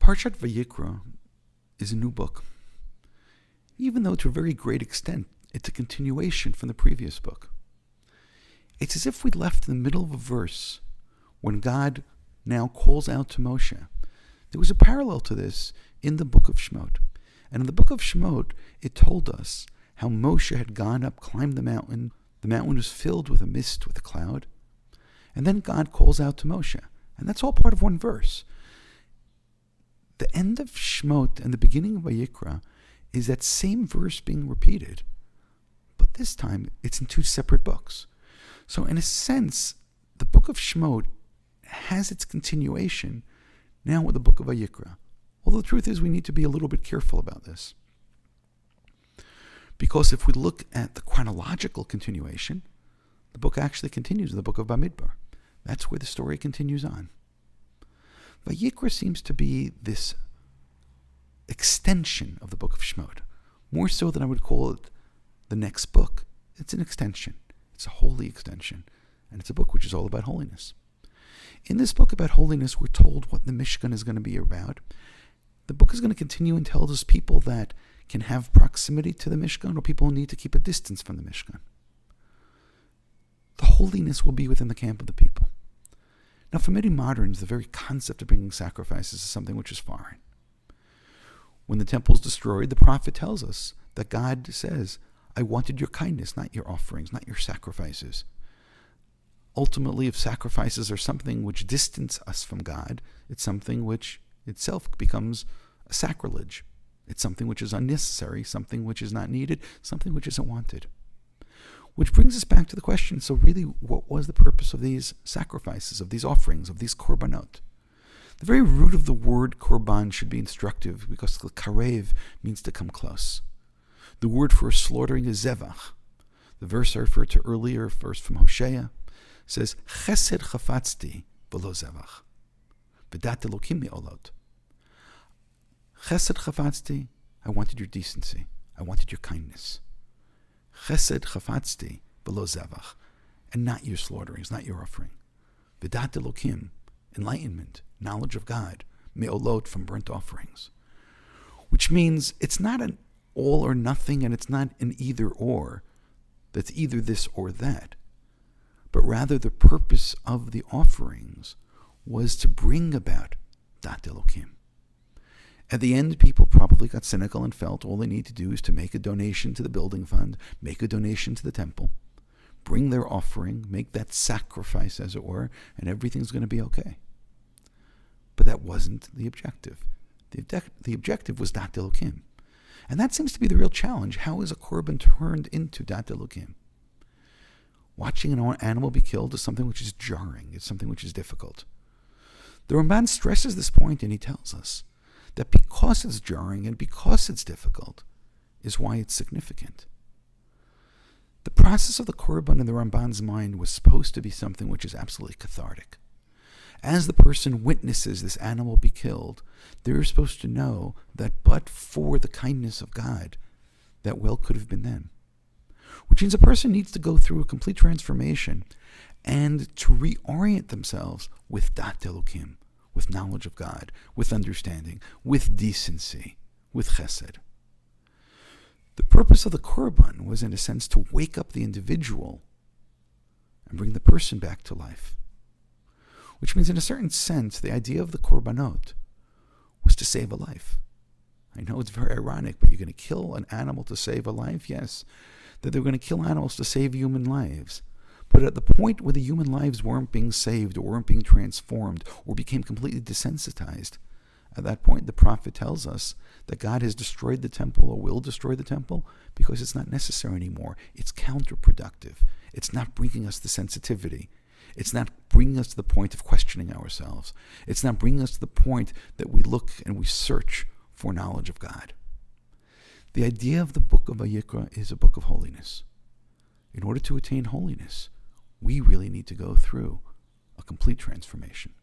Parashat Vayikra is a new book. Even though to a very great extent, it's a continuation from the previous book. It's as if we left in the middle of a verse when God now calls out to Moshe. There was a parallel to this in the book of Shemot. And in the book of Shemot, it told us how Moshe had gone up, climbed the mountain. The mountain was filled with a mist, with a cloud. And then God calls out to Moshe. And that's all part of one verse. The end of Shemot and the beginning of Vayikra is that same verse being repeated. But this time, it's in two separate books. So in a sense, the book of Shemot has its continuation now with the book of Vayikra. Although the truth is we need to be a little bit careful about this. Because if we look at the chronological continuation, the book actually continues in the book of Bamidbar. That's where the story continues on. Vayikra seems to be this extension of the book of Shemot. More so than I would call it the next book. It's an extension. It's a holy extension. And it's a book which is all about holiness. In this book about holiness, we're told what the Mishkan is going to be about. The book is going to continue and tells us people that can have proximity to the Mishkan or people who need to keep a distance from the Mishkan. The holiness will be within the camp of the people. Now, for many moderns, the very concept of bringing sacrifices is something which is foreign. When the temple is destroyed, the prophet tells us that God says, I wanted your kindness, not your offerings, not your sacrifices. Ultimately, if sacrifices are something which distance us from God, it's something which itself becomes a sacrilege. It's something which is unnecessary, something which is not needed, something which isn't wanted. Which brings us back to the question, so really, what was the purpose of these sacrifices, of these offerings, of these korbanot? The very root of the word korban should be instructive because the karev means to come close. The word for slaughtering is zevach. The verse I referred to earlier, a verse from Hosea, says, Chesed chafatzti v'lo zevach. V'dat Elokim me'olot. Chesed chafatzti, I wanted your decency. I wanted your kindness. Chesed chafatzti v'lo zevach. And not your slaughterings, not your offering. V'dat Elokim, enlightenment, knowledge of God, me'olot, from burnt offerings. Which means it's not an all or nothing and it's not an either or, that's either this or that. But rather the purpose of the offerings was to bring about Dat Elokim. At the end, people probably got cynical and felt all they need to do is to make a donation to the building fund, make a donation to the temple, bring their offering, make that sacrifice, as it were, and everything's going to be okay. But that wasn't the objective. The objective was Dat Elokim. And that seems to be the real challenge. How is a korban turned into Dat Elokim? Watching an animal be killed is something which is jarring. It's something which is difficult. The Ramban stresses this point and he tells us that because it's jarring and because it's difficult is why it's significant. The process of the korban in the Ramban's mind was supposed to be something which is absolutely cathartic. As the person witnesses this animal be killed, they're supposed to know that but for the kindness of God, that well could have been them. Which means a person needs to go through a complete transformation and to reorient themselves with Dat Elokim, with knowledge of God, with understanding, with decency, with chesed. The purpose of the korban was, in a sense, to wake up the individual and bring the person back to life. Which means, in a certain sense, the idea of the korbanot was to save a life. I know it's very ironic, but you're going to kill an animal to save a life? Yes. That they were going to kill animals to save human lives. But at the point where the human lives weren't being saved or weren't being transformed or became completely desensitized, at that point the prophet tells us that God has destroyed the temple or will destroy the temple because it's not necessary anymore. It's counterproductive. It's not bringing us the sensitivity. It's not bringing us to the point of questioning ourselves. It's not bringing us to the point that we look and we search for knowledge of God. The idea of the book of Vayikra is a book of holiness. In order to attain holiness, we really need to go through a complete transformation.